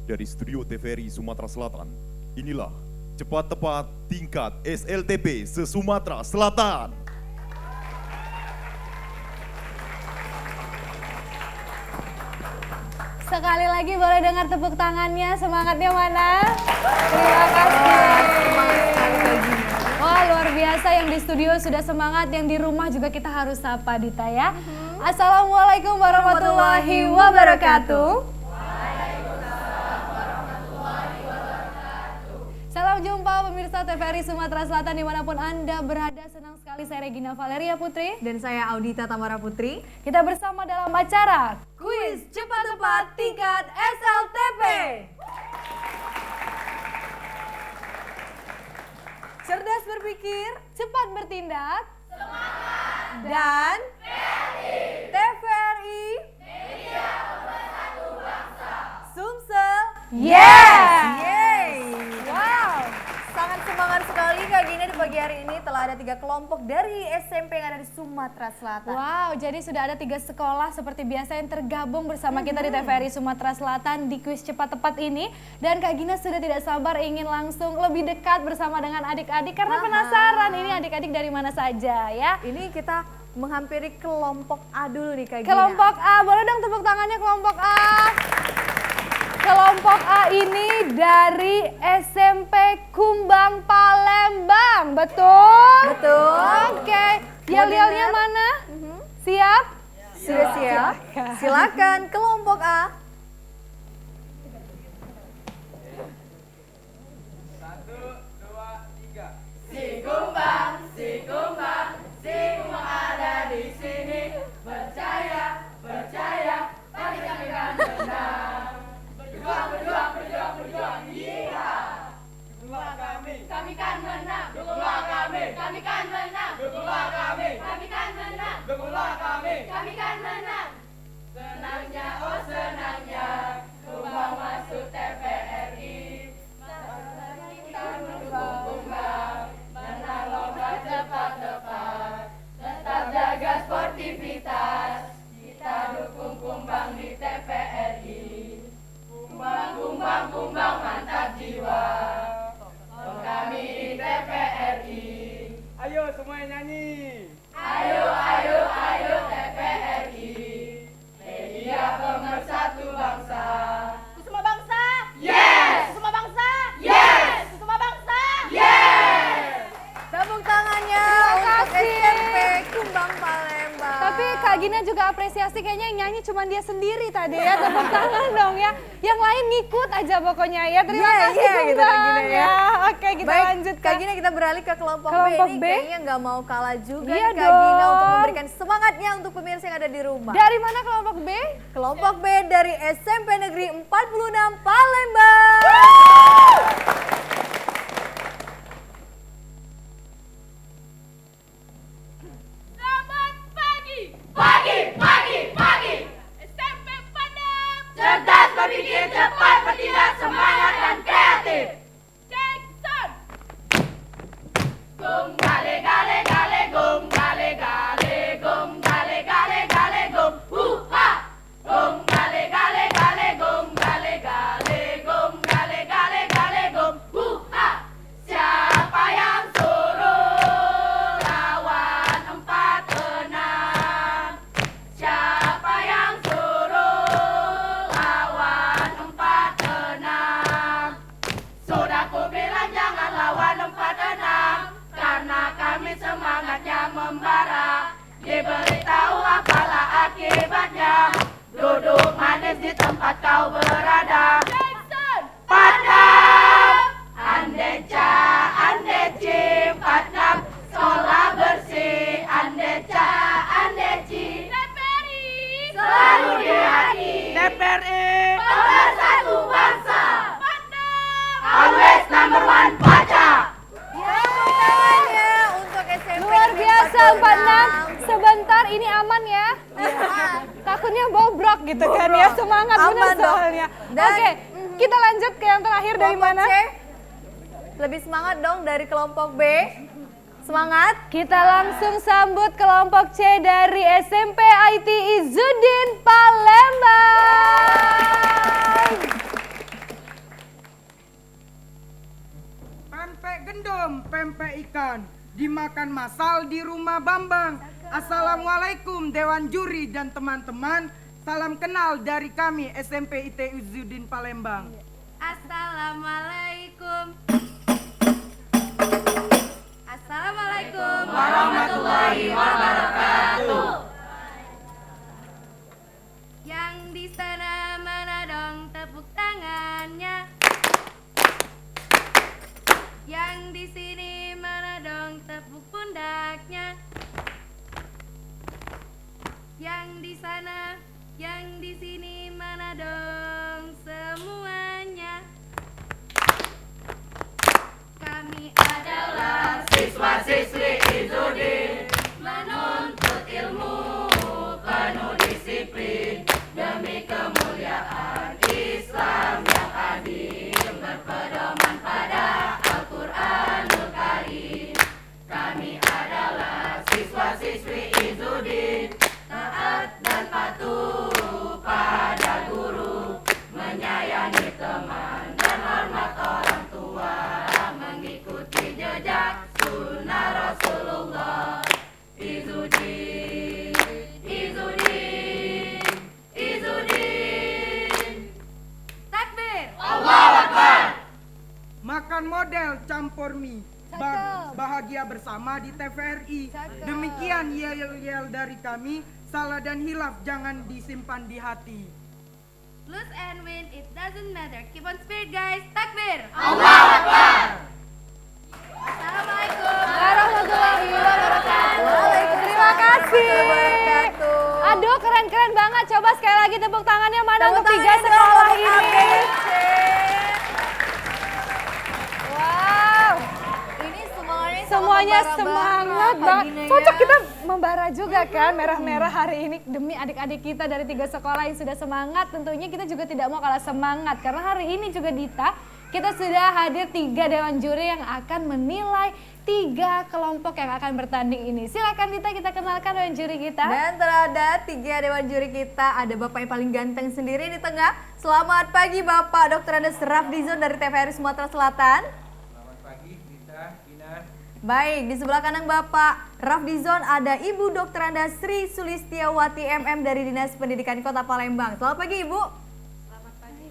dari studio TVRI Sumatera Selatan. Inilah Cepat Tepat tingkat SLTP se-Sumatera Selatan. Sekali lagi boleh dengar tepuk tangannya, semangatnya mana? Terima kasih. Wah, luar biasa, yang di studio sudah semangat, yang di rumah juga kita harus sapa Dita ya. Assalamualaikum warahmatullahi wabarakatuh. Salam jumpa pemirsa TVRI Sumatera Selatan dimanapun Anda berada. Senang sekali, saya Regina Valeria Putri. Dan saya Audita Tamara Putri. Kita bersama dalam acara Kuis Cepat Tepat tingkat SLTP. Cerdas berpikir, Cepat bertindak. semangat, dan kreatif. TVRI Media Pemersatu Bangsa. Sumsel. Yes! Yeay! Wow! Sangat semangat sekali Kak Gina, di pagi hari ini telah ada 3 kelompok dari SMP yang ada di Sumatera Selatan. Wow, jadi sudah ada 3 sekolah seperti biasa yang tergabung bersama kita di TVRI Sumatera Selatan di kuis cepat tepat ini. Dan Kak Gina sudah tidak sabar ingin langsung lebih dekat bersama dengan adik-adik karena penasaran ini adik-adik dari mana saja ya. Ini kita menghampiri kelompok A dulu nih Kak Gina. Kelompok A, boleh dong tepuk tangannya kelompok A. Kelompok A ini dari SMP Kumbang Palembang, betul? Betul. Oke, yel-yelnya mana? Siap? Sudah siap? Silakan kelompok A. Ayo semuanya nyanyi. Kusuma Bangsa. Yes. Kusuma Bangsa. Yes. Kusuma Bangsa. Tepuk tangannya untuk SMP Kumbang Palembang. Tapi Kak Gina juga apresiasi, kayaknya yang nyanyi cuma dia sendiri tadi ya, tepuk tangan dong ya. Yang lain ngikut aja pokoknya ya, terima kasih Iya, gitu Kak Kumbang Gina ya. Oke, kita Baik, lanjut Kak Gina, kita beralih ke kelompok Kelompok B. Ini B? kayaknya nggak mau kalah juga Iya nih Kak Gina dong. untuk memberikan semangatnya untuk pemirsa yang ada di rumah. Dari mana kelompok B? Kelompok B dari SMP Negeri 46 Palembang. Selamat pagi. SMP Padang. Cerdas berpikir, cepat bertindak, semangat dan kreatif. Jackson. Gum gale gale gale gum gale gale gum gale gale gale gum ha. Gum gale gale gale gum gale gale gum gale gale gale gum ha. Siapa yang suruh lawan 46? Siapa yang suruh lawan 46? Sudah ku bilang jangan lawan 46, karena kami semangatnya membara. Diberitahu apalah akibatnya, duduk manis di tempat kau berada. Jackson. Padam, andeca, andeci, padam, sekolah bersih, andeca, andeci, TVRI. selalu di hati. TVRI. Pemersatu bangsa, Padang. always number one, baca. Tepuk tangannya untuk SMP Luar Negeri biasa 46. 46. Sebentar, ini aman ya? Takutnya bobrok gitu kan ya, semangat Aman benar dong. soalnya. Dan- Oke, kita lanjut ke yang terakhir dari Kelompok mana? C. Lebih semangat dong dari kelompok B. Semangat. Kita langsung sambut kelompok C dari SMP IT Izzuddin Palembang. tempe ikan dimakan massal di rumah Bambang. Assalamualaikum Dewan Juri dan teman-teman. Salam kenal dari kami SMP IT Izzuddin Palembang. Assalamualaikum. Assalamualaikum Warahmatullahi wabarakatuh. Yang di sana mana dong tepuk tangannya? Yang di sini mana dong tepuk pundaknya? Yang di sana, yang di sini mana dong semuanya? Kami adalah Siswa-siswi Izzuddin menuntut ilmu penuh disiplin demi kemuliaan Islam yang adil berpedoman pada Al-Quranul Karim. Kami adalah siswa-siswi Izzuddin, taat dan patuh pada guru, menyayangi teman dan hormat orang tua, mengikuti jejak sunnah Rasulullah. Izzuddin, Izzuddin, Izzuddin. takbir. Allahu Akbar. Makan model campur mie. Cakep. Bahagia bersama di TVRI. Cakep. Demikian yel-yel dari kami. Salah dan hilaf jangan disimpan di hati. Lose and win, it doesn't matter. Keep on spirit guys. Takbir. Allahu Akbar. Assalamualaikum. Warahmatullahi wabarakatuh. Terima kasih. wabarakatuh. Aduh, keren-keren banget. Coba sekali lagi tepuk tangannya mana Tepuk untuk tiga tangan dong sekolah untuk ini. ABC. Wow, Ini semuanya semuanya sama semangat Kak banget. Gina ya. Cocok kita membara juga kan, merah-merah hari ini demi adik-adik kita dari 3 sekolah yang sudah semangat. Tentunya kita juga tidak mau kalah semangat karena hari ini juga Dita, kita sudah hadir 3 dewan juri yang akan menilai 3 kelompok yang akan bertanding ini. Silakan Dita, kita kenalkan dewan juri kita. Dan terhadap 3 dewan juri kita, ada Bapak yang paling ganteng sendiri di tengah. Selamat pagi Bapak Dr. Andes Rafdizon dari TVRI Sumatera Selatan. Selamat pagi, Dita, Gina. Baik, di sebelah kanan Bapak Rafdizon ada Ibu Dr. Anda Sri Sulistiawati MM dari Dinas Pendidikan Kota Palembang. Selamat pagi Ibu. Selamat pagi.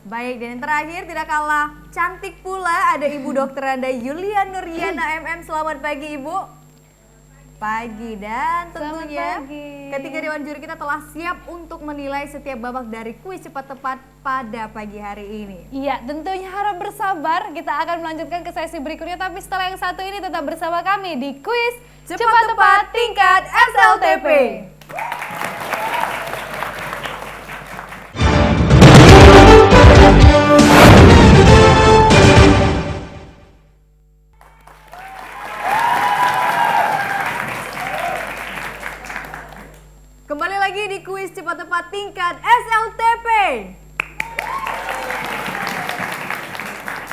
Baik, dan yang terakhir tidak kalah cantik pula ada Ibu Dr. Anda Yulia Nuriana MM. Selamat pagi Ibu. Pagi, dan tentunya Selamat pagi. ketiga dewan juri kita telah siap untuk menilai setiap babak dari kuis cepat tepat pada pagi hari ini. Iya, tentunya harap bersabar. Kita akan melanjutkan ke sesi berikutnya. Tapi setelah yang satu ini tetap bersama kami di kuis Cepat tepat tingkat SLTP. Kembali lagi di kuis cepat tepat tingkat SLTP.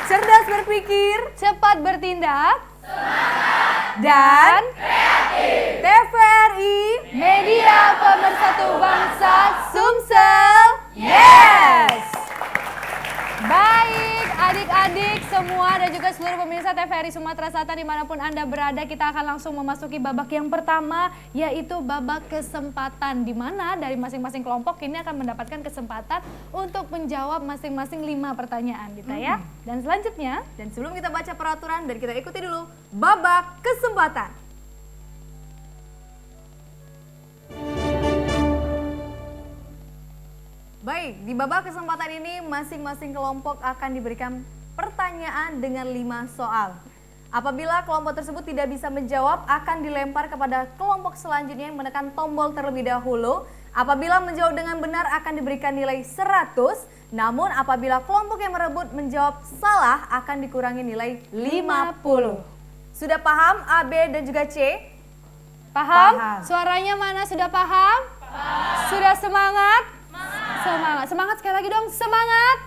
Cerdas berpikir cepat bertindak dan TVRI media pemersatu bangsa Sumsel. Yes. Baik adik-adik semua dan juga seluruh pemirsa TVRI Sumatera Selatan dimanapun Anda berada, kita akan langsung memasuki babak yang pertama, yaitu babak kesempatan, di mana dari masing-masing kelompok ini akan mendapatkan kesempatan untuk menjawab masing-masing 5 pertanyaan Dita ya. Dan selanjutnya Dan sebelum kita baca peraturan dan kita ikuti dulu babak kesempatan. Baik, di babak kesempatan ini masing-masing kelompok akan diberikan pertanyaan dengan 5 soal. Apabila kelompok tersebut tidak bisa menjawab, akan dilempar kepada kelompok selanjutnya yang menekan tombol terlebih dahulu. Apabila menjawab dengan benar akan diberikan nilai 100, namun apabila kelompok yang merebut menjawab salah akan dikurangi nilai 50. Sudah paham A, B, dan juga C? paham? Paham. Suaranya mana, sudah paham? Sudah semangat? Semangat. Semangat sekali lagi dong, semangat.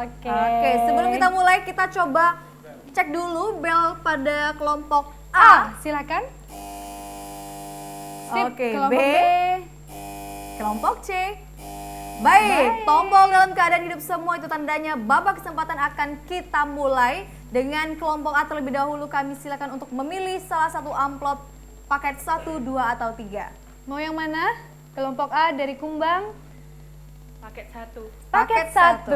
Oke. Oke, sebelum kita mulai kita coba cek dulu bel pada kelompok A. Silakan. Sip, Oke, kelompok B. B. Kelompok C. Baik, tombol dalam keadaan hidup semua itu tandanya babak kesempatan akan kita mulai. Dengan kelompok A terlebih dahulu, kami silakan untuk memilih salah satu amplop paket 1, 2, atau 3. Mau yang mana? Kelompok A dari Kumbang. Paket 1. Paket 1.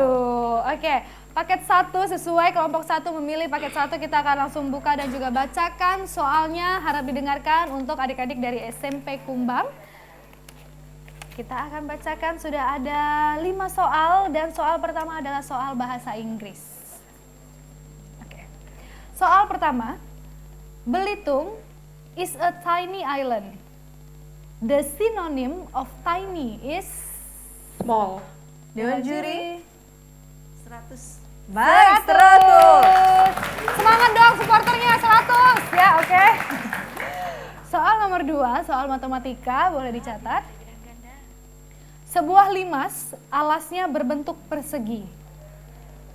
Oke, paket 1 sesuai kelompok 1 memilih paket 1. Kita akan langsung buka dan juga bacakan soalnya, harap didengarkan untuk adik-adik dari SMP Kumbang. Kita akan bacakan, sudah ada 5 soal dan soal pertama adalah soal bahasa Inggris. Oke. Soal pertama, Belitung is a tiny island. The synonym of tiny is Small. Dewan juri. 100. Baik, 100. Semangat dong supporternya, 100 ya, oke. Soal nomor 2, soal matematika, boleh dicatat. Sebuah limas alasnya berbentuk persegi.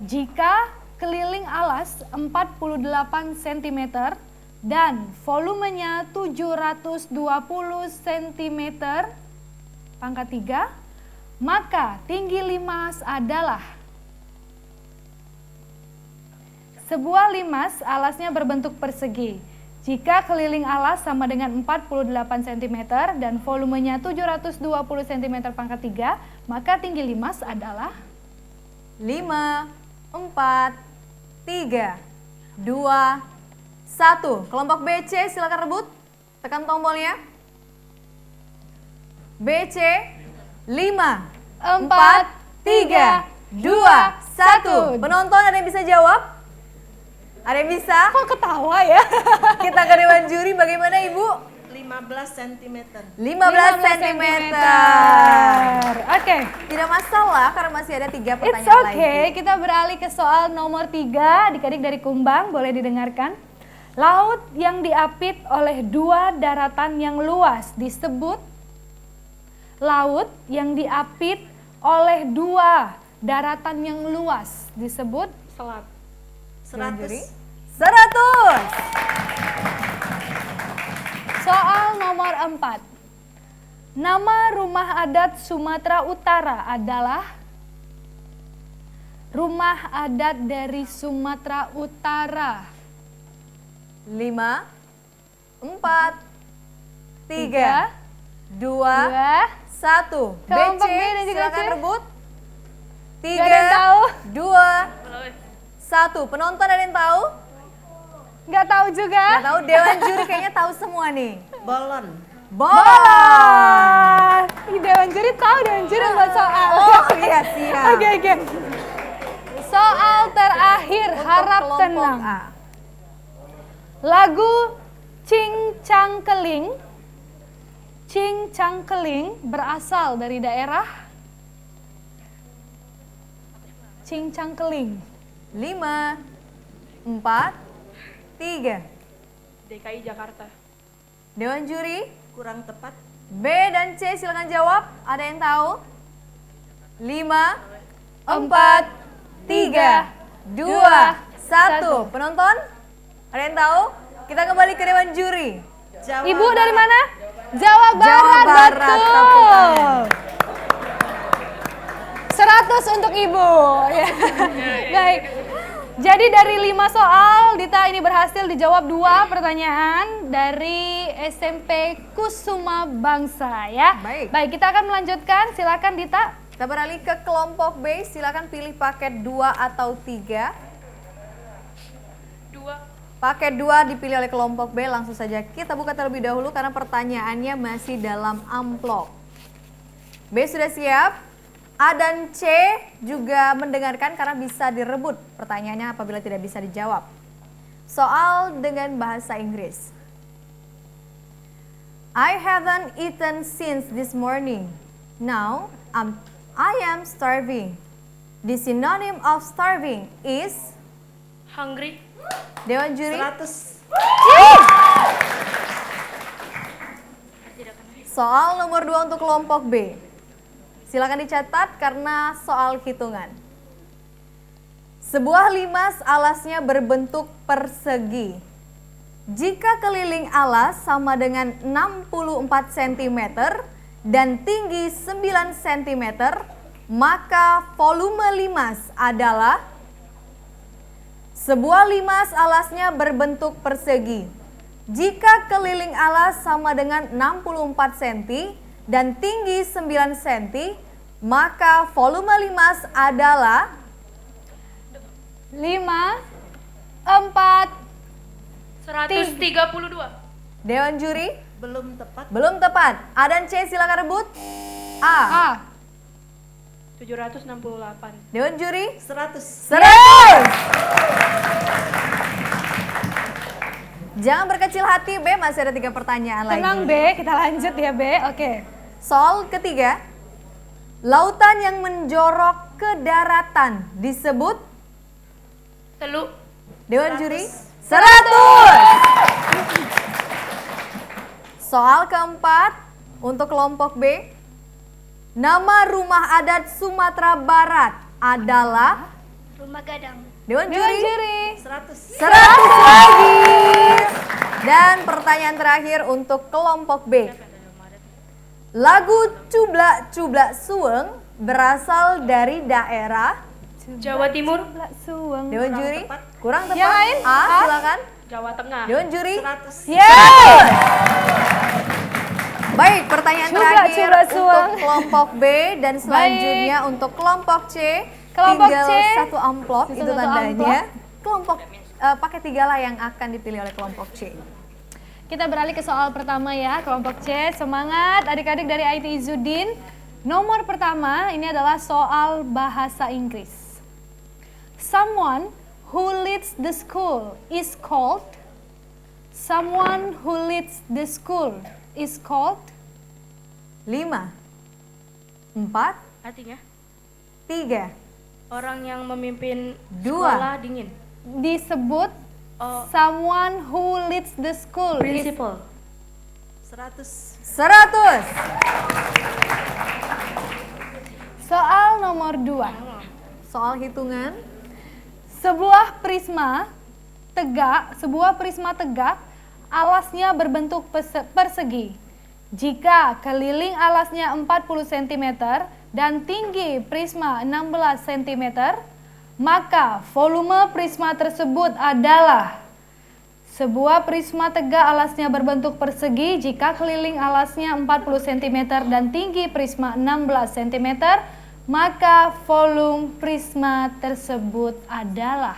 Jika keliling alas 48 cm dan volumenya 720 cm pangkat 3, maka tinggi limas adalah. Sebuah limas alasnya berbentuk persegi. Jika keliling alas sama dengan 48 cm dan volumenya 720 cm pangkat 3, maka tinggi limas adalah 5, 4, 3, 2, 1. Kelompok BC silakan rebut. Tekan tombolnya. BC 5, 4, 3, 2, 1. Penonton ada yang bisa jawab? Ada yang bisa? kok ketawa ya? Kita ke Dewan Juri, bagaimana Ibu? 15 cm. 15 cm. Oke. Tidak masalah karena masih ada 3 It's pertanyaan okay, lagi. kita beralih ke soal nomor 3, adik-adik dari Kumbang, boleh didengarkan. Laut yang diapit oleh 2 daratan yang luas disebut. Laut yang diapit oleh 2 daratan yang luas disebut. Selat. 100. 100. Soal nomor 4. Nama rumah adat Sumatera Utara adalah. Rumah adat dari Sumatera Utara. 5, 4, 3, 2, 1. Kelompok BC, B dan juga silakan C. rebut. Gak ada yang tahu? 3, 2, 1. Penonton ada yang tahu? Nggak tahu juga. Nggak tahu, Dewan Juri kayaknya tahu semua nih. Bolon. Bola. Dewan Juri tahu, Dewan Juri buat soal. Oh iya, siap. Oke. Soal terakhir, Untuk harap kelompok tenang. A. Lagu Cing Cangkeling berasal dari daerah Cing Cangkeling. 5, 4, 3. DKI Jakarta. Dewan Juri, Kurang tepat. B dan C silakan jawab. Ada yang tahu? 5, 4, 3, 2, 1. Penonton? Ada yang tahu? Kita kembali ke Dewan Juri. Jawa Ibu dari Barat. mana? Jawa Barat, Barat, betul. tepuk tangan. 100 untuk Ibu. Ya. Baik. Jadi dari 5 soal, Dita ini berhasil dijawab 2 pertanyaan dari SMP Kusuma Bangsa ya. Baik. Kita akan melanjutkan. Silakan Dita. Kita beralih ke kelompok B. Silakan pilih paket 2 atau 3. 2. Paket 2 dipilih oleh kelompok B. Langsung saja kita buka terlebih dahulu karena pertanyaannya masih dalam amplop. B sudah siap? A dan C juga mendengarkan karena bisa direbut pertanyaannya apabila tidak bisa dijawab. Soal dengan bahasa Inggris. I haven't eaten since this morning. Now I am starving. The synonym of starving is. Hungry. Dewan Juri. 100. Soal nomor 2 untuk kelompok B. Silakan dicatat karena soal hitungan. Sebuah limas alasnya berbentuk persegi. Jika keliling alas sama dengan 64 cm dan tinggi 9 cm, maka volume limas adalah Sebuah limas alasnya berbentuk persegi. Jika keliling alas sama dengan 64 cm dan tinggi 9 cm, maka volume limas adalah 5, 4, 132. Dewan Juri. Belum tepat. Belum tepat. A dan C silakan rebut. A. A. 768. Dewan Juri. 100. 100. Jangan berkecil hati B, masih ada 3 pertanyaan lagi. Tenang B, kita lanjut ya B. Oke. Soal ketiga. Lautan yang menjorok ke daratan disebut Teluk. Dewan Juri 100. Soal keempat untuk kelompok B. Nama rumah adat Sumatera Barat adalah Rumah Gadang. Dewan Dewan Juri Juri. 100. 100 lagi. Dan pertanyaan terakhir untuk kelompok B. Lagu Cublak Cublak Suweng berasal dari daerah Jawa Timur. Suweng. Dewan Juri. Kurang tepat. Yang lain? A, A. silakan. Jawa Tengah. Dewan Juri. 100. Yes. Baik, pertanyaan Cublak terakhir Cublak untuk Suweng. kelompok B dan selanjutnya untuk kelompok C. Kelompok tinggal C. satu amplop, Sisa itu satu tandanya. amplop. Kelompok paket 3 lah yang akan dipilih oleh kelompok C. Kita beralih ke soal pertama ya, kelompok C. Semangat adik-adik dari IT Izzuddin. Nomor pertama ini adalah soal bahasa Inggris. Someone who leads the school is called. Someone who leads the school is called. 5, 4, Artinya 3, orang yang memimpin 2. sekolah dingin. Disebut Oh, someone who leads the school is prinsipal. 100. 100. soal nomor 2. Soal hitungan. Sebuah prisma tegak, alasnya berbentuk persegi. Jika keliling alasnya 40 cm dan tinggi prisma 16 cm, maka volume prisma tersebut adalah sebuah prisma tegak alasnya berbentuk persegi jika keliling alasnya 40 cm dan tinggi prisma 16 cm, maka volume prisma tersebut adalah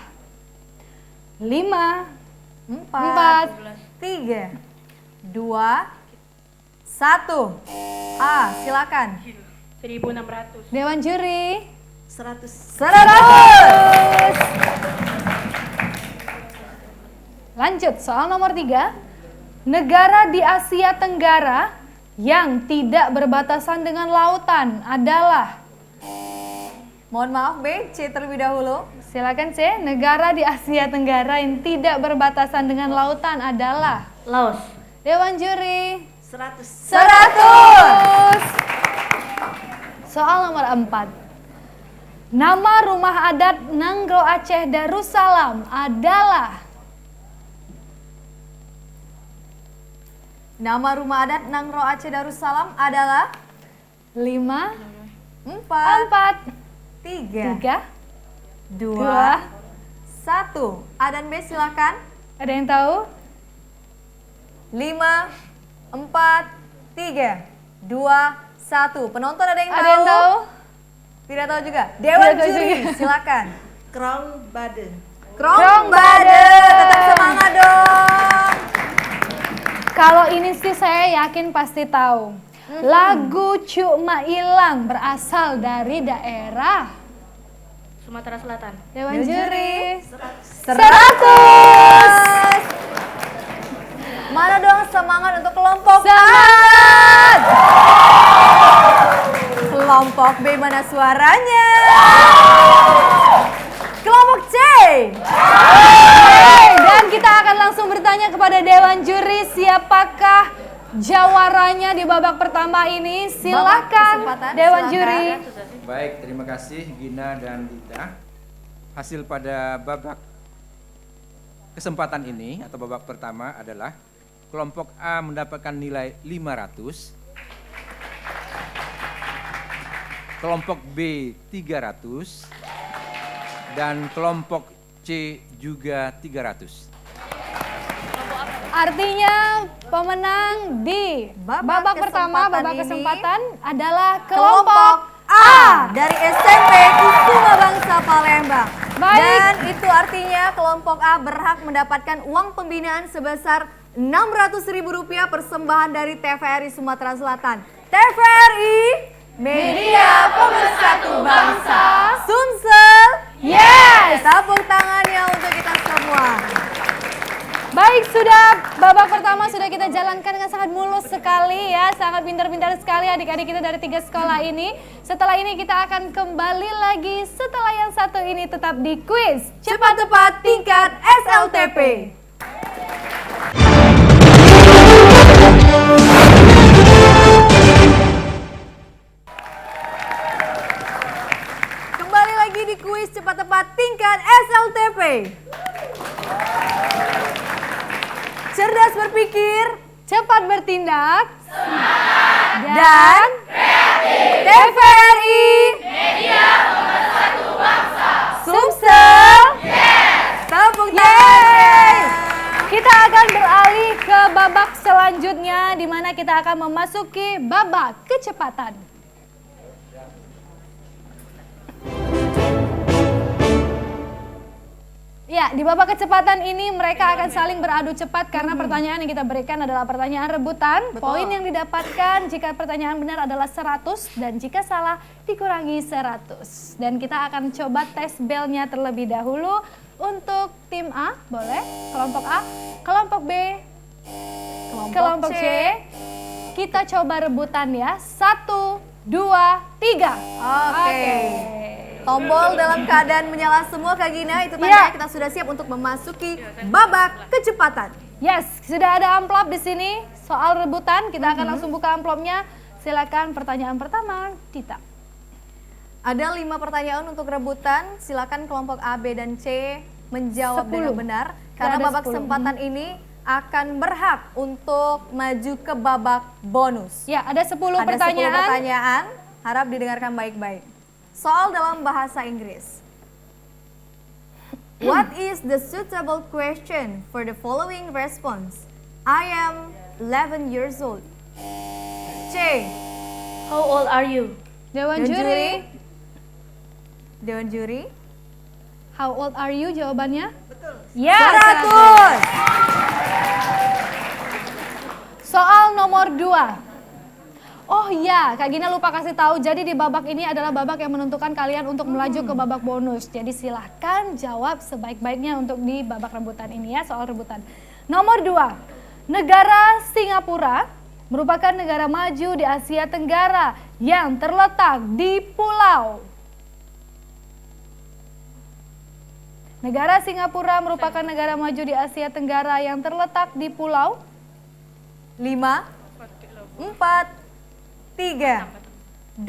5, 4, 3, 2, 1. A, silakan. 1600. Dewan Juri 100. 100. Lanjut, soal nomor 3. Negara di Asia Tenggara yang tidak berbatasan dengan lautan adalah. Mohon maaf B, C terlebih dahulu. Silakan C. Negara di Asia Tenggara yang tidak berbatasan dengan lautan adalah. Laos. Dewan Juri 100. 100. Soal nomor 4. Nama rumah adat Nanggro Aceh Darussalam adalah. Nama rumah adat Nanggro Aceh Darussalam adalah 5, 4, 4, 3, 3, 2, 1. 2. A dan B silakan. Ada yang tahu? 5, 4, 3, 2, 1. Penonton ada yang tahu? Ada yang tahu? Tidak tahu juga. Dewan Tidak tahu Juri juga. silakan. Krong Bade. Krongbade. Tetap semangat dong. Kalau ini sih saya yakin pasti tahu. Lagu Cuk Mailang berasal dari daerah Sumatera Selatan. Dewan Juri 100. Mana dong semangat untuk kelompok A? Semangat! Kelompok B mana suaranya? Kelompok C. Dan kita akan langsung bertanya kepada Dewan Juri siapakah jawaranya di babak pertama ini. Silakan kesempatan, Dewan silakan. Juri. Baik, terima kasih Gina dan Dita. Hasil pada babak kesempatan ini atau babak pertama adalah kelompok A mendapatkan nilai 500, kelompok B 300, dan kelompok C juga 300. Artinya pemenang di babak pertama, babak ini kesempatan adalah kelompok A dari SMP Kusuma Bangsa Palembang. Baik. Dan itu artinya kelompok A berhak mendapatkan uang pembinaan sebesar Rp600.000 persembahan dari TVRI Sumatera Selatan. TVRI Media Pemersatu Bangsa Sumsel. Yes! Tepuk tangannya untuk kita semua. Baik, sudah babak pertama sudah kita jalankan dengan sangat mulus sekali ya. Sangat pintar-pintar sekali adik-adik kita dari 3 sekolah ini. Setelah ini kita akan kembali lagi setelah yang satu ini tetap di kuis Cepat-cepat tingkat SLTP. Kembali lagi di kuis cepat-cepat tingkat SLTP. Cerdas berpikir cepat bertindak dan TVRI Media Pemersatu Bangsa. Sumsel. Tepuk tangan. Kita akan beralih ke babak selanjutnya di mana kita akan memasuki babak kecepatan. Ya, di babak kecepatan ini mereka akan saling beradu cepat karena pertanyaan yang kita berikan adalah pertanyaan rebutan. Poin yang didapatkan jika pertanyaan benar adalah 100 dan jika salah dikurangi 100. Dan kita akan coba tes belnya terlebih dahulu untuk tim A, boleh, kelompok A, kelompok B, kelompok C. Kita coba rebutan ya, 1, 2, 3. Oke. Tombol dalam keadaan menyala semua Kak Gina, itu tandanya kita sudah siap untuk memasuki babak kecepatan. Yes, sudah ada amplop di sini soal rebutan. Kita akan langsung buka amplopnya. Silakan pertanyaan pertama, Dita. Ada 5 pertanyaan untuk rebutan. Silakan kelompok A, B, dan C menjawab 10. dengan benar. Karena Ada babak 10. kesempatan ini akan berhak untuk maju ke babak bonus. Ya, ada 10 Ada 10 pertanyaan. pertanyaan, harap didengarkan baik-baik. Soal dalam bahasa Inggris. What is the suitable question for the following response? I am 11 years old. C. How old are you? Dewan juri, Dewan juri. how old are you jawabannya? Betul. Ya, Ya, 100. soal nomor 2. Oh iya, Kak Gina lupa kasih tahu. Jadi di babak ini adalah babak yang menentukan kalian untuk melaju ke babak bonus. Jadi silahkan jawab sebaik-baiknya untuk di babak rebutan ini ya, soal rebutan. Nomor 2, negara Singapura merupakan negara maju di Asia Tenggara yang terletak di pulau. Negara Singapura merupakan negara maju di Asia Tenggara yang terletak di pulau. 5, 4, 3, 2,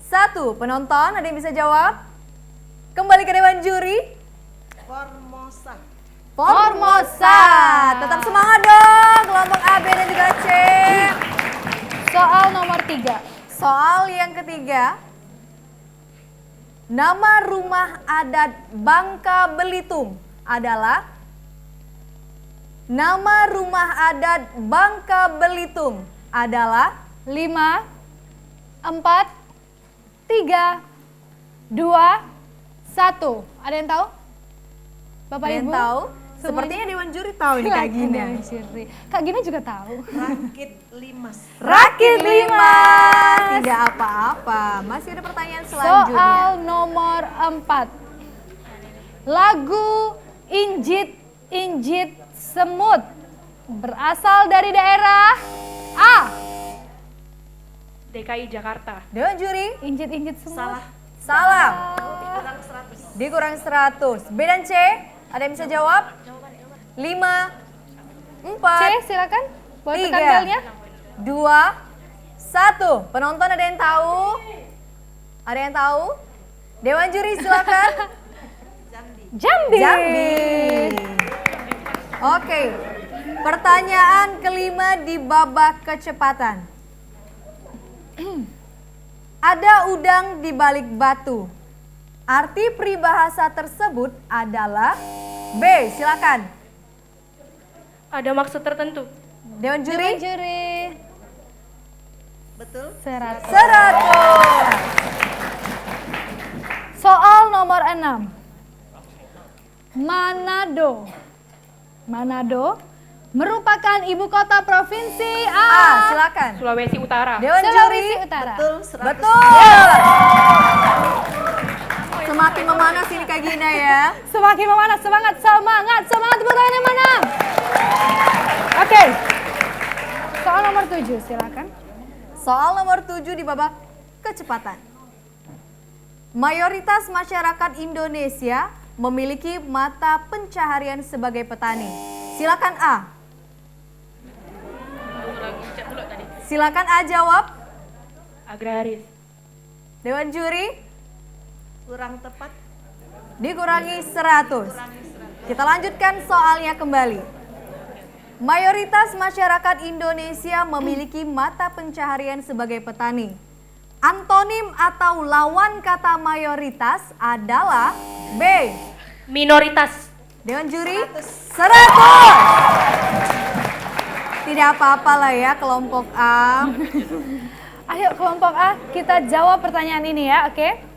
1. Penonton ada yang bisa jawab? Kembali ke Dewan Juri. Formosa. Formosa. Tetap semangat dong kelompok A, B, dan juga C. Soal nomor 3. Soal yang ketiga. Nama rumah adat Bangka Belitung adalah? Nama rumah adat Bangka Belitung adalah? 5, 4, 3, 2, 1. Ada yang tahu? Bapak Ada yang Ibu? tahu? Semuanya? Sepertinya Dewan Juri tahu nih Kak Gina. Dewan juri. Kak Gina juga tahu. Rakit Limas. Rakit 5. Tidak apa-apa. Masih ada pertanyaan selanjutnya. Soal nomor 4. Lagu Injit Injit Semut berasal dari daerah A. DKI Jakarta. Dewan Juri. Injit Injit Semut. Salah. Dikurang 100. B dan C. Ada yang bisa jawab? 5, 4, C, silakan. Boleh tekan 3, belnya. 2, 1. Penonton ada yang tahu? Ada yang tahu? Dewan Juri silakan. Jambi. Jambi. Oke. Pertanyaan kelima di babak kecepatan. Ada udang di balik batu. Arti peribahasa tersebut adalah B. Silakan. Ada maksud tertentu. Dewan Dewan juri. juri. Betul. 100. 100. Soal nomor 6. Manado. Manado merupakan ibu kota provinsi A. Silakan. Sulawesi Utara. Dewan juri. Sulawesi Utara. Betul. Semakin memanas ini Kak Gina ya. Semakin memanas, semangat, tepuk tangan yang mana? Oke. Soal nomor 7, silakan. Soal nomor 7 di babak kecepatan. Mayoritas masyarakat Indonesia memiliki mata pencaharian sebagai petani. Silakan A. Silakan A jawab. Agraris. Dewan juri. Kurang tepat. Dikurangi 100. Kita lanjutkan soalnya kembali. Mayoritas masyarakat Indonesia memiliki mata pencaharian sebagai petani. Antonim atau lawan kata mayoritas adalah B. Minoritas. Dewan juri 100. Tidak apa-apa lah ya kelompok A. Ayo kelompok A, kita jawab pertanyaan ini ya, oke?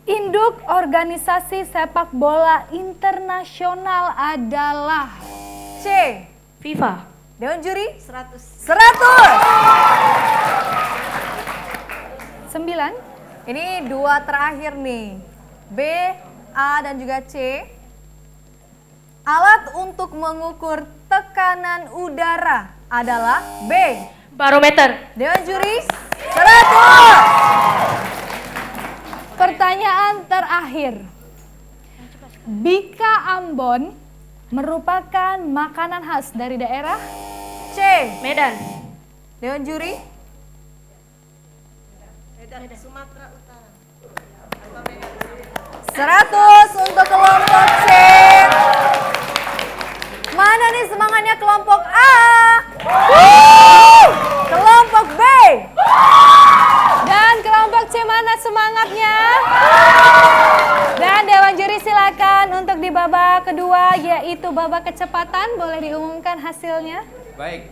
Induk organisasi sepak bola internasional adalah C. FIFA. Dewan juri 100. 9. Ini dua terakhir nih. B, A dan juga C. Alat untuk mengukur tekanan udara adalah B. Barometer. Dewan juri 100. Pertanyaan terakhir. Bika Ambon merupakan makanan khas dari daerah C. Medan. Dewan juri 100 untuk kelompok C. Mana nih semangatnya kelompok A? Kelompok B. dan kelompok C mana semangatnya? Dan Dewan Juri silakan untuk di babak kedua yaitu babak kecepatan, boleh diumumkan hasilnya? Baik,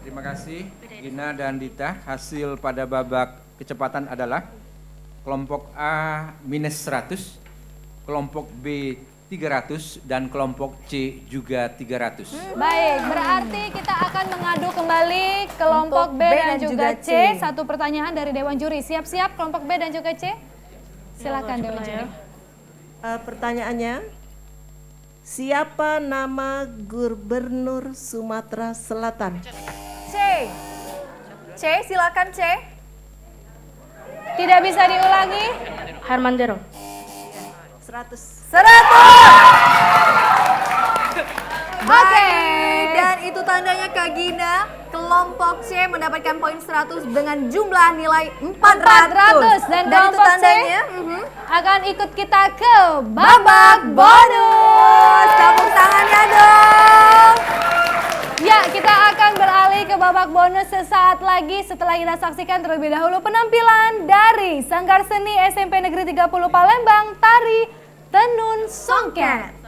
terima kasih Gina dan Dita. Hasil pada babak kecepatan adalah kelompok A minus 100, kelompok B 300, dan kelompok C juga 300. Baik, berarti kita akan mengadu kembali kelompok B dan juga C. Satu pertanyaan dari Dewan Juri. Siap-siap kelompok B dan juga C? Silakan Dewan Juri. Pertanyaannya, siapa nama Gubernur Sumatera Selatan? C. C, silakan C. Tidak bisa diulangi? Harmandero. 100. 100. Baik, dan itu tandanya Kak Gina, kelompok C mendapatkan poin 100 dengan jumlah nilai 400. Dan itu kelompok C tandanya akan ikut kita ke babak bonus. Tepuk tangannya dong. Ya, kita akan beralih ke babak bonus sesaat lagi setelah kita saksikan terlebih dahulu penampilan dari Sanggar Seni SMP Negeri 30 Palembang, tari Tenun Songket.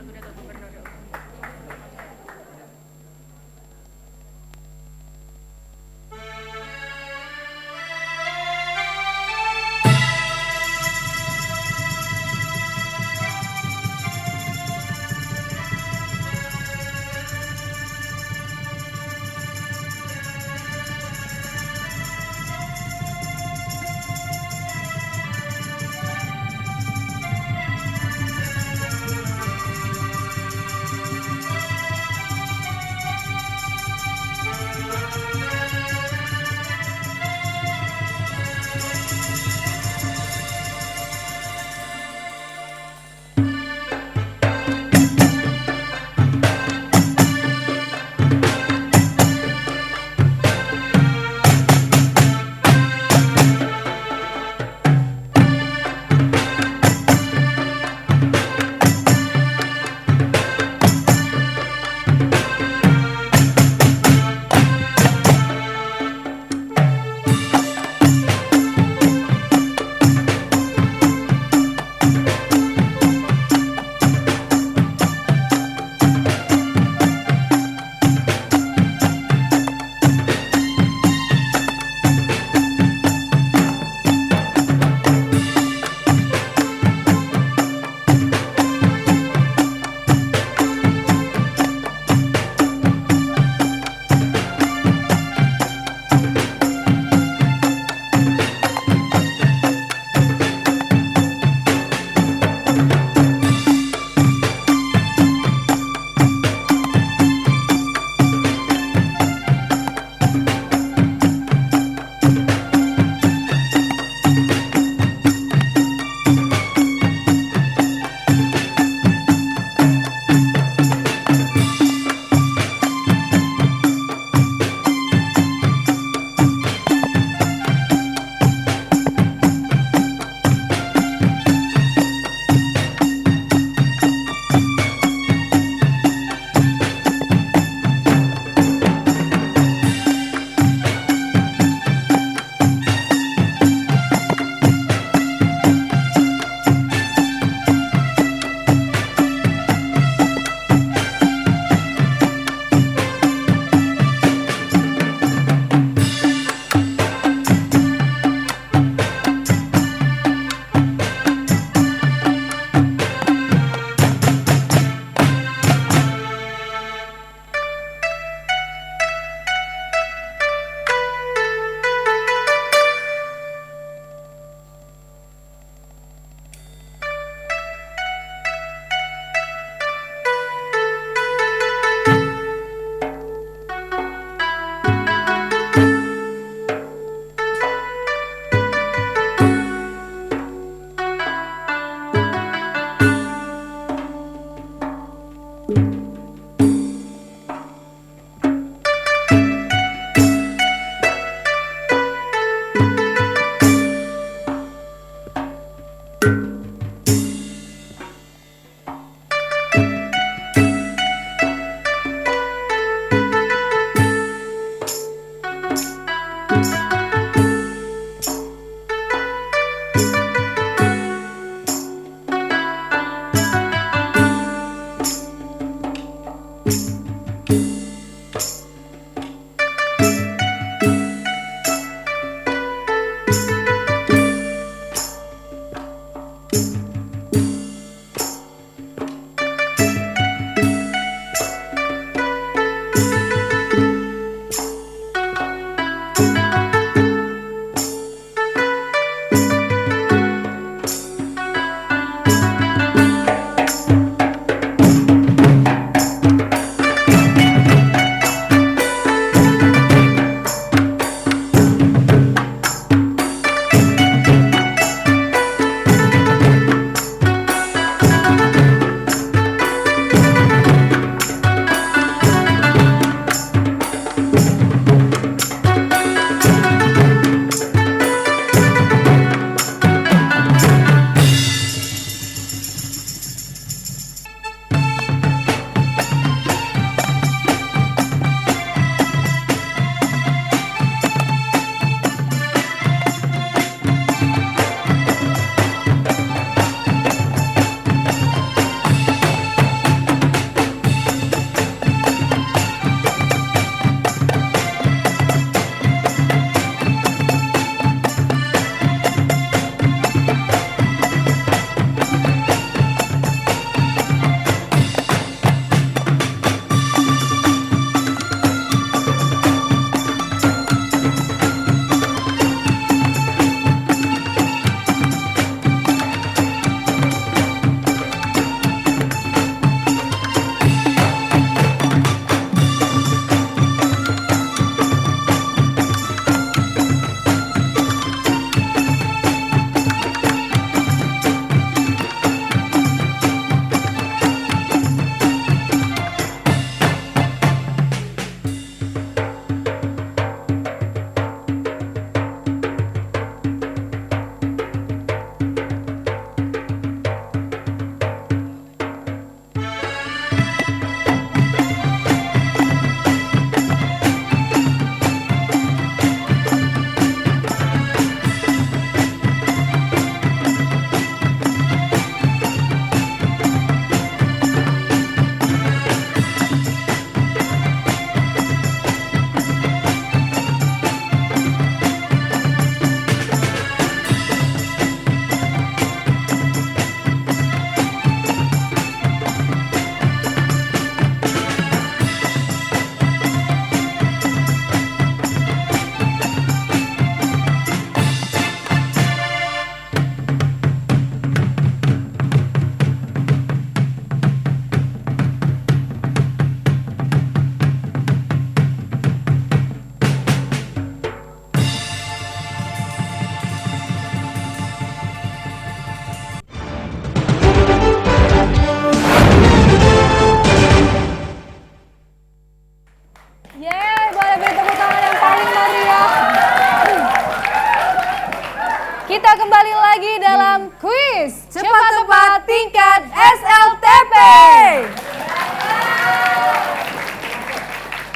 cepat tepat tingkat SLTP.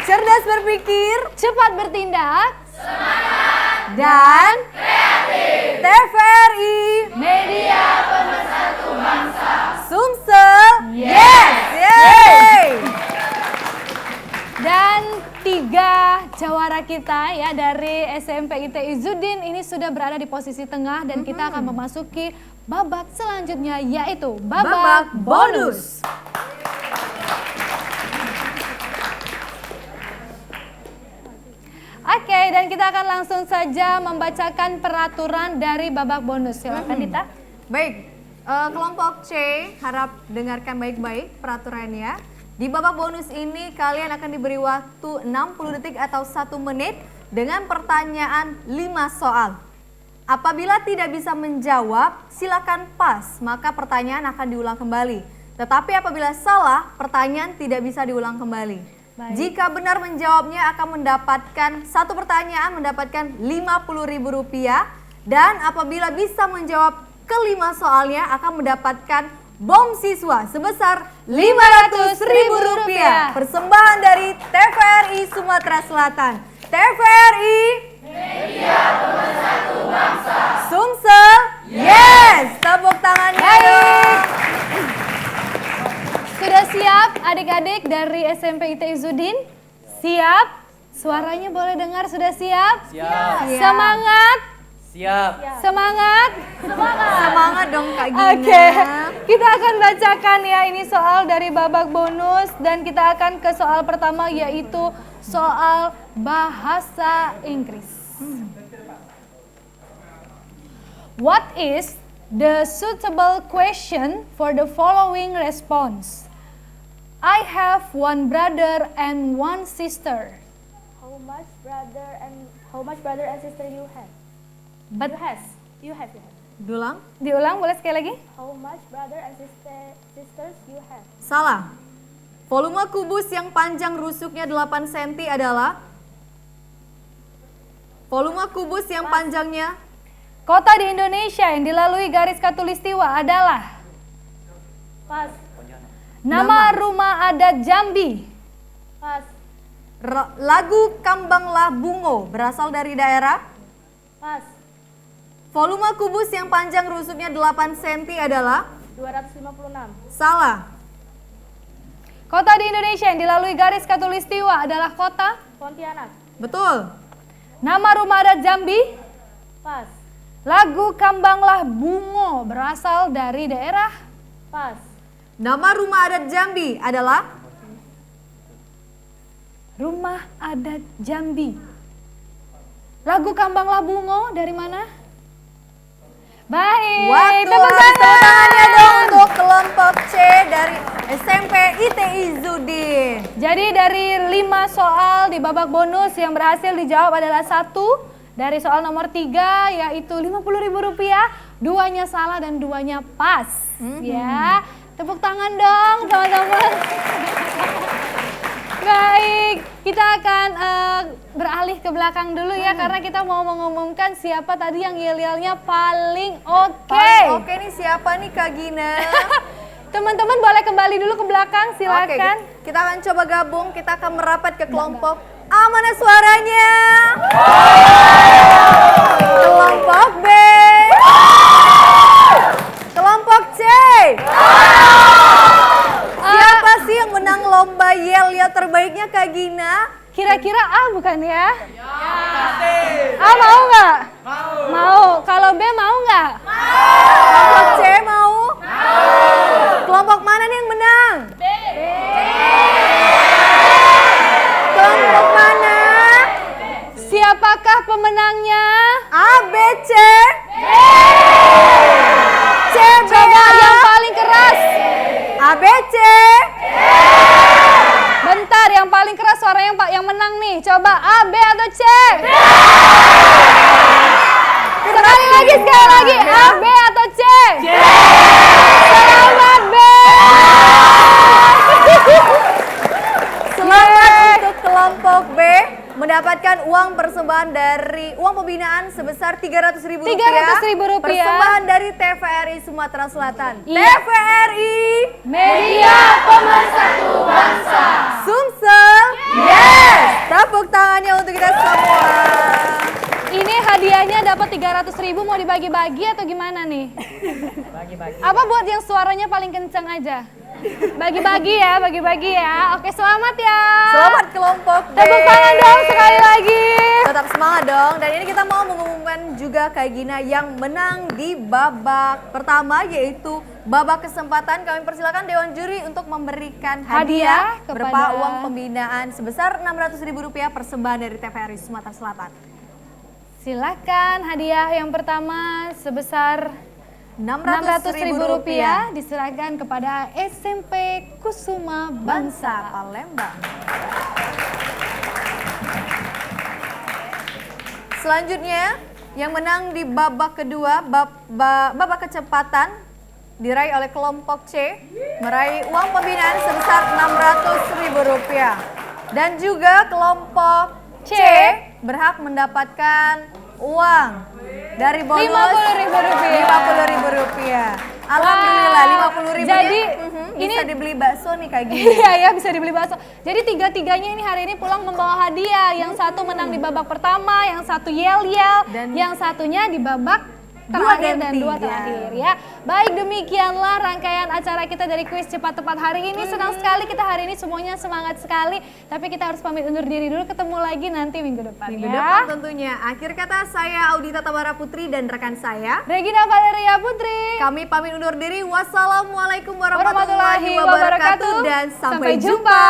Cerdas berpikir, Cepat bertindak. dan kreatif. TVRI Media Sumsel. Yes. Yeay. Dan 3 jawara kita ya dari SMP IT Izzuddin ini sudah berada di posisi tengah dan kita akan memasuki babak selanjutnya yaitu babak bonus. Oke, dan kita akan langsung saja membacakan peraturan dari babak bonus. Silakan Dita. Baik, kelompok C harap dengarkan baik-baik peraturannya. Di babak bonus ini kalian akan diberi waktu 60 detik atau 1 menit dengan pertanyaan 5 soal. Apabila tidak bisa menjawab, silakan pas, maka pertanyaan akan diulang kembali. Tetapi apabila salah, pertanyaan tidak bisa diulang kembali. Baik. Jika benar menjawabnya akan mendapatkan satu pertanyaan mendapatkan Rp50.000 dan apabila bisa menjawab kelima soalnya akan mendapatkan bom siswa sebesar Rp500.000. Persembahan dari TVRI Sumatera Selatan. TVRI Media Pemersatu Bangsa. Sumsel. Yes, tepuk tangannya dong. Sudah siap adik-adik dari SMP IT Izzuddin? Siap? Suaranya boleh dengar sudah siap? Siap. Semangat? Siap. Semangat? Semangat dong Kak Gina. Oke, kita akan bacakan ya ini soal dari babak bonus dan kita akan ke soal pertama yaitu soal bahasa Inggris. What is the suitable question for the following response? I have one brother and one sister. How much brother and sister you have? But You have. Dulang. diulang boleh sekali lagi? How much brother and sisters you have? Salah. Volume kubus yang panjang rusuknya 8 cm adalah volume kubus yang panjangnya Kota di Indonesia yang dilalui garis khatulistiwa adalah Pas. nama rumah adat Jambi. Pas. lagu Kambanglah Bungo berasal dari daerah. Pas. Volume kubus yang panjang rusuknya 8 cm adalah 256. salah. Kota di Indonesia yang dilalui garis khatulistiwa adalah kota. Pontianak. Betul. Nama rumah adat Jambi. Pas. Lagu Kambanglah Bungo berasal dari daerah. Pas. Nama rumah adat Jambi adalah Rumah adat Jambi. Lagu Kambanglah Bungo dari mana? Baik, waktu tepuk habis. Tepuk tangan. tangannya dong untuk kelompok C dari SMP IT Izzuddin. Jadi dari 5 soal di babak bonus yang berhasil dijawab adalah 1 dari soal nomor 3 yaitu Rp50.000, 2-nya salah dan 2-nya pas. Ya, tepuk tangan dong teman-teman. Baik, kita akan beralih ke belakang dulu ya karena kita mau mengumumkan siapa tadi yang yel-yelnya paling oke. Oke nih siapa nih Kak Gina? Teman-teman boleh kembali dulu ke belakang, silakan. Oke, kita akan coba gabung, kita akan merapat ke kelompok A. Mana suaranya? Kelompok B. Kelompok C. Siapa sih yang menang lomba yel-yel terbaiknya Kak Gina? Kira-kira A bukan ya? A mau nggak? Mau. Kalau B mau nggak? Kelompok C mau? Kelompok mana nih yang menang? Kelompok mana? Siapakah pemenangnya? A, B, C? C, B, Coba A? yang paling keras. A, B, C? Bentar, yang paling keras suara yang menang nih. Coba A, B atau C? Sekali lagi. A, B atau C? Selamat B. Selamat untuk kelompok B mendapatkan uang persembahan persembahan dari uang pembinaan sebesar Rp300.000. Rp300.000. Persembahan dari TVRI Sumatera Selatan. Iya. TVRI Media Pemersatu Bangsa. Sumsel. Yes. Tepuk tangannya untuk kita semua. Ini hadiahnya dapat 300.000, mau dibagi-bagi atau gimana nih? Bagi-bagi. Apa buat yang suaranya paling kencang aja? Bagi-bagi ya, bagi-bagi ya. Oke, selamat ya. Selamat kelompok D. Tepuk tangan dong sekali lagi. Tetap semangat dong. Dan ini kita mau mengumumkan juga Kak Gina yang menang di babak pertama, yaitu babak kesempatan. Kami persilakan Dewan Juri untuk memberikan hadiah berupa kepada uang pembinaan sebesar Rp600.000 persembahan dari TVRI Sumatera Selatan. Silakan hadiah yang pertama sebesar Rp600.000 diserahkan kepada SMP Kusuma Bangsa Palembang. Selanjutnya yang menang di babak kedua, babak kecepatan diraih oleh kelompok C, meraih uang pembinaan sebesar Rp600.000. Dan juga kelompok C berhak mendapatkan uang dari bonus Rp50.000. Alhamdulillah, Rp50.000 Jadi bisa dibeli bakso nih Kak Gina. Iya ya, bisa dibeli bakso. Jadi tiga-tiganya ini hari ini pulang membawa hadiah. Yang satu menang di babak pertama, yang satu yel-yel, dan yang satunya di babak terakhir dan dua terakhir ya. Baik, demikianlah rangkaian acara kita dari kuis cepat tepat hari ini. Senang sekali kita hari ini semuanya semangat sekali. Tapi kita harus pamit undur diri dulu, ketemu lagi nanti minggu depan Minggu ya. depan tentunya. Akhir kata saya Audita Tabara Putri dan rekan saya Regina Valeria Putri. Kami pamit undur diri. Wassalamualaikum warahmatullahi wabarakatuh dan sampai jumpa.